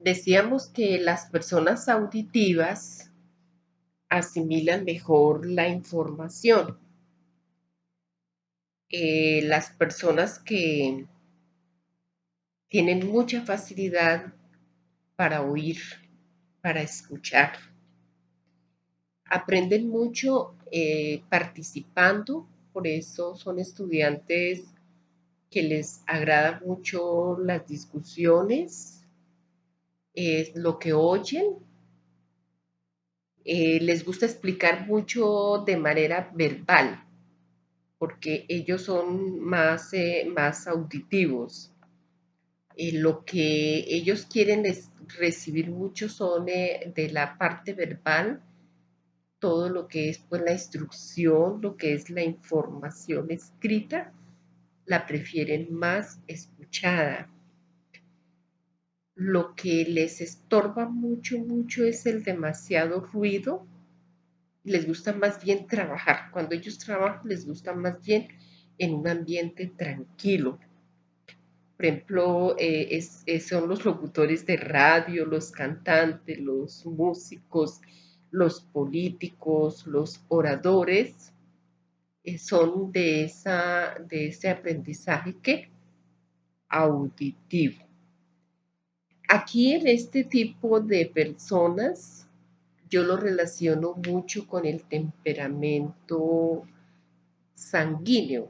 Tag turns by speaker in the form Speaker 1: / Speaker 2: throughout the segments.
Speaker 1: Decíamos que las personas auditivas asimilan mejor la información. Las personas que tienen mucha facilidad para oír, para escuchar, aprenden mucho participando, por eso son estudiantes que les agrada mucho las discusiones, lo que oyen, les gusta explicar mucho de manera verbal, porque ellos son más auditivos. Lo que ellos quieren es recibir mucho son de la parte verbal, todo lo que es pues la instrucción, lo que es la información escrita, la prefieren más escuchada. Lo que les estorba mucho es el demasiado ruido. Les gusta más bien trabajar. Cuando ellos trabajan, les gusta más bien en un ambiente tranquilo. Por ejemplo, son los locutores de radio, los cantantes, los músicos, los políticos, los oradores, son de ese aprendizaje que auditivo. Aquí en este tipo de personas, yo lo relaciono mucho con el temperamento sanguíneo.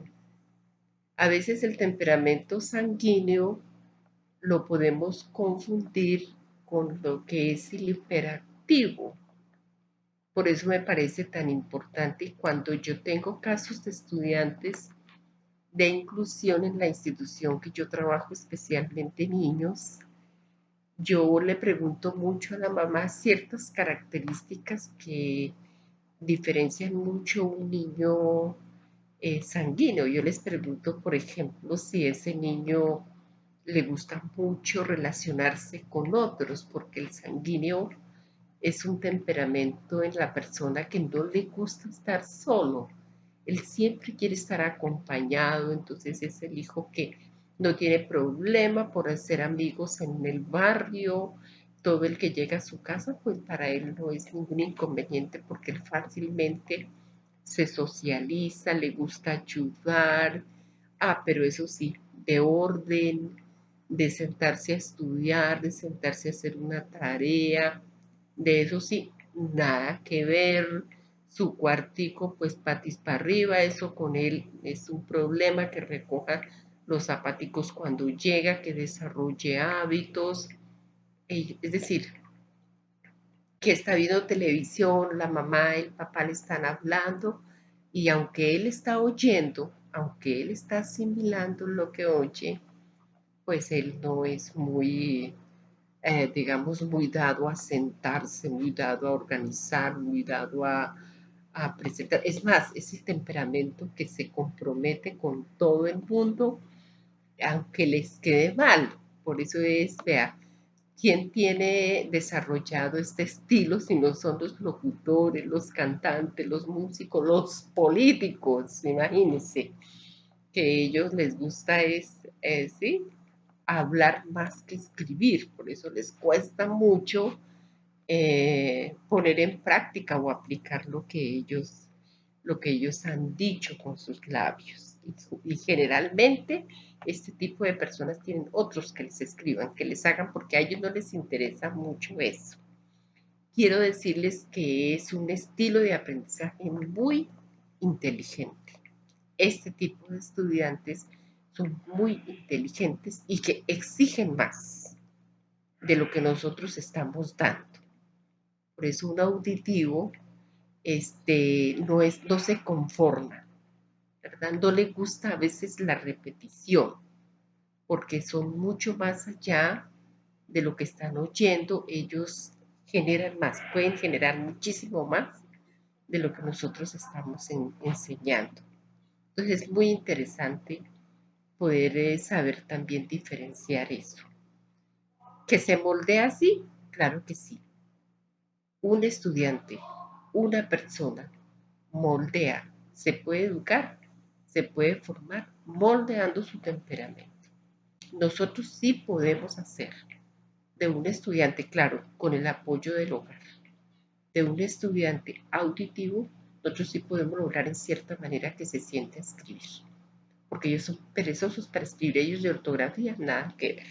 Speaker 1: A veces el temperamento sanguíneo lo podemos confundir con lo que es el hiperactivo. Por eso me parece tan importante cuando yo tengo casos de estudiantes de inclusión en la institución que yo trabajo, especialmente niños, yo le pregunto mucho a la mamá ciertas características que diferencian mucho un niño sanguíneo. Yo les pregunto, por ejemplo, si ese niño le gusta mucho relacionarse con otros, porque el sanguíneo es un temperamento en la persona que no le gusta estar solo. Él siempre quiere estar acompañado, entonces es el hijo que no tiene problema por hacer amigos en el barrio. Todo el que llega a su casa, pues para él no es ningún inconveniente porque él fácilmente se socializa, le gusta ayudar. Pero eso sí, de orden, de sentarse a estudiar, de sentarse a hacer una tarea, de eso sí, nada que ver. Su cuartico, pues patis para arriba, eso con él es un problema, que recoja los zapaticos cuando llega, que desarrolle hábitos. Es decir, que está viendo televisión, la mamá, el papá le están hablando, y aunque él está oyendo, aunque él está asimilando lo que oye, pues él no es muy, digamos, muy dado a sentarse, muy dado a organizar, muy dado a presentar. Es más, es el temperamento que se compromete con todo el mundo, aunque les quede mal. Por eso es, vea, ¿quién tiene desarrollado este estilo si no son los locutores, los cantantes, los músicos, los políticos? Imagínense que a ellos les gusta ¿sí? Hablar más que escribir, por eso les cuesta mucho poner en práctica o aplicar lo que ellos han dicho con sus labios. Y generalmente este tipo de personas tienen otros que les escriban, que les hagan, porque a ellos no les interesa mucho eso. Quiero decirles que es un estilo de aprendizaje muy inteligente. Este tipo de estudiantes son muy inteligentes y que exigen más de lo que nosotros estamos dando. Por eso un auditivo no se conforma, ¿verdad? No le gusta a veces la repetición, porque son mucho más allá de lo que están oyendo. Ellos generan más, pueden generar muchísimo más de lo que nosotros estamos enseñando. Entonces es muy interesante poder saber también diferenciar eso. ¿Que se moldea así? Claro que sí. Un estudiante, una persona, moldea, se puede educar, se puede formar moldeando su temperamento. Nosotros sí podemos hacer de un estudiante, claro, con el apoyo del hogar, de un estudiante auditivo, nosotros sí podemos lograr en cierta manera que se siente a escribir, porque ellos son perezosos para escribir, ellos de ortografía nada que ver.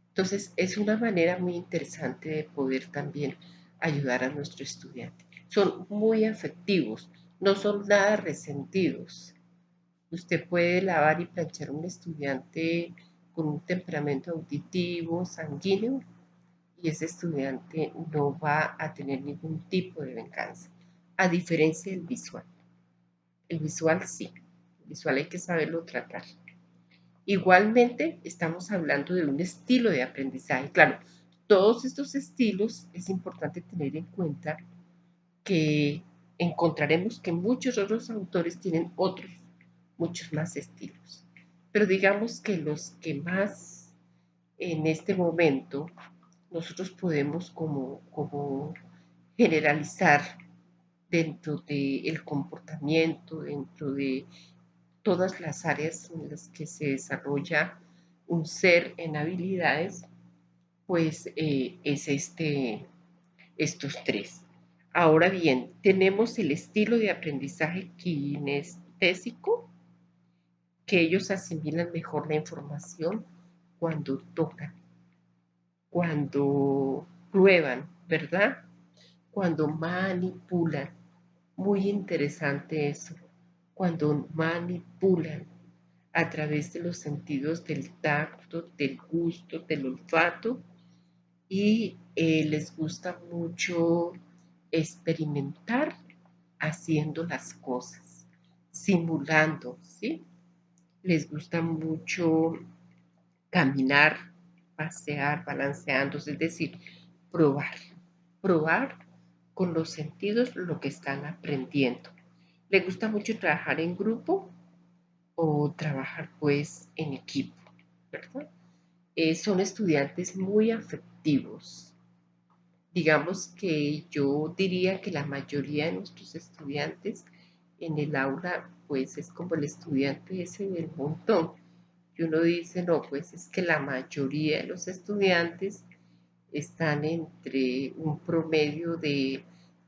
Speaker 1: Entonces es una manera muy interesante de poder también ayudar a nuestro estudiante. Son muy afectivos, no son nada resentidos. Usted puede lavar y planchar a un estudiante con un temperamento auditivo, sanguíneo, y ese estudiante no va a tener ningún tipo de venganza, a diferencia del visual. El visual sí, el visual hay que saberlo tratar. Igualmente, estamos hablando de un estilo de aprendizaje. Claro, todos estos estilos es importante tener en cuenta que encontraremos que muchos otros autores tienen otros, muchos más estilos. Pero digamos que los que más en este momento nosotros podemos como generalizar dentro del comportamiento, dentro de todas las áreas en las que se desarrolla un ser en habilidades, pues es estos tres. Ahora bien, tenemos el estilo de aprendizaje kinestésico, que ellos asimilan mejor la información cuando tocan, cuando prueban, ¿verdad? Cuando manipulan. Muy interesante eso. Cuando manipulan a través de los sentidos del tacto, del gusto, del olfato y les gusta mucho experimentar haciendo las cosas, simulando, ¿sí? Les gusta mucho caminar, pasear, balanceándose, es decir, probar, probar con los sentidos lo que están aprendiendo. Les gusta mucho trabajar en grupo o trabajar pues en equipo, ¿verdad? Son estudiantes muy afectivos. Digamos que yo diría que la mayoría de nuestros estudiantes en el aula pues es como el estudiante ese del montón. Y uno dice, no, pues es que la mayoría de los estudiantes están entre un promedio de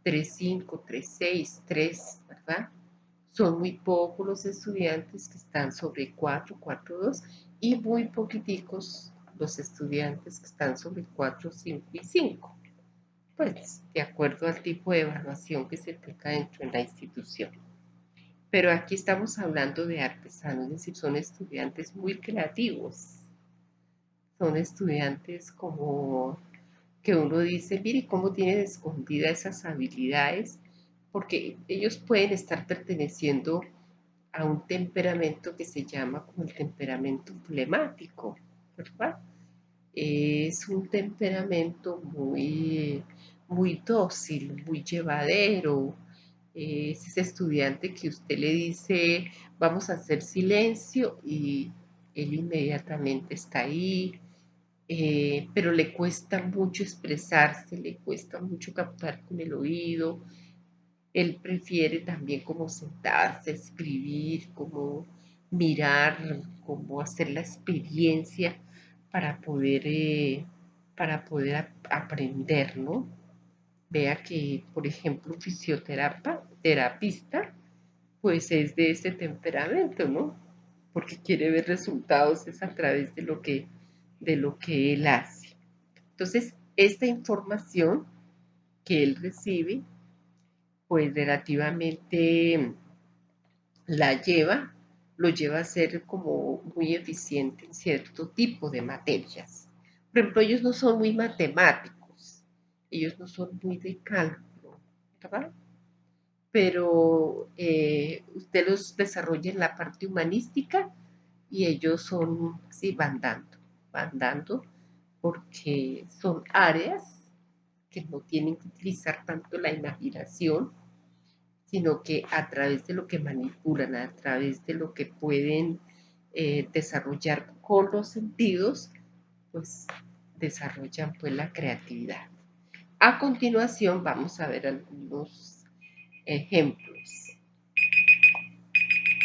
Speaker 1: 3,5, 3,6, 3, ¿verdad? Son muy pocos los estudiantes que están sobre 4, 4,2 y muy poquiticos los estudiantes que están sobre 4, 5 y 5, pues de acuerdo al tipo de evaluación que se tenga dentro de la institución. Pero aquí estamos hablando de artesanos, es decir, son estudiantes muy creativos, son estudiantes como que uno dice, mire cómo tienen escondidas esas habilidades, porque ellos pueden estar perteneciendo a un temperamento que se llama como el temperamento flemático, ¿verdad? Es un temperamento muy dócil, muy llevadero. Es ese estudiante que usted le dice, vamos a hacer silencio y él inmediatamente está ahí, pero le cuesta mucho expresarse, le cuesta mucho captar con el oído. Él prefiere también como sentarse, escribir, como mirar, como hacer la experiencia para poder aprender, ¿no? Vea que, por ejemplo, un fisioterapista, pues es de ese temperamento, ¿no? Porque quiere ver resultados es a través de lo que él hace. Entonces, esta información que él recibe, pues relativamente lo lleva a ser como muy eficiente en cierto tipo de materias. Por ejemplo, ellos no son muy matemáticos, ellos no son muy de cálculo, ¿verdad? Pero usted los desarrolla en la parte humanística y ellos son, sí, van dando porque son áreas que no tienen que utilizar tanto la imaginación, sino que a través de lo que manipulan, a través de lo que pueden desarrollar con los sentidos, pues desarrollan pues la creatividad. A continuación vamos a ver algunos ejemplos.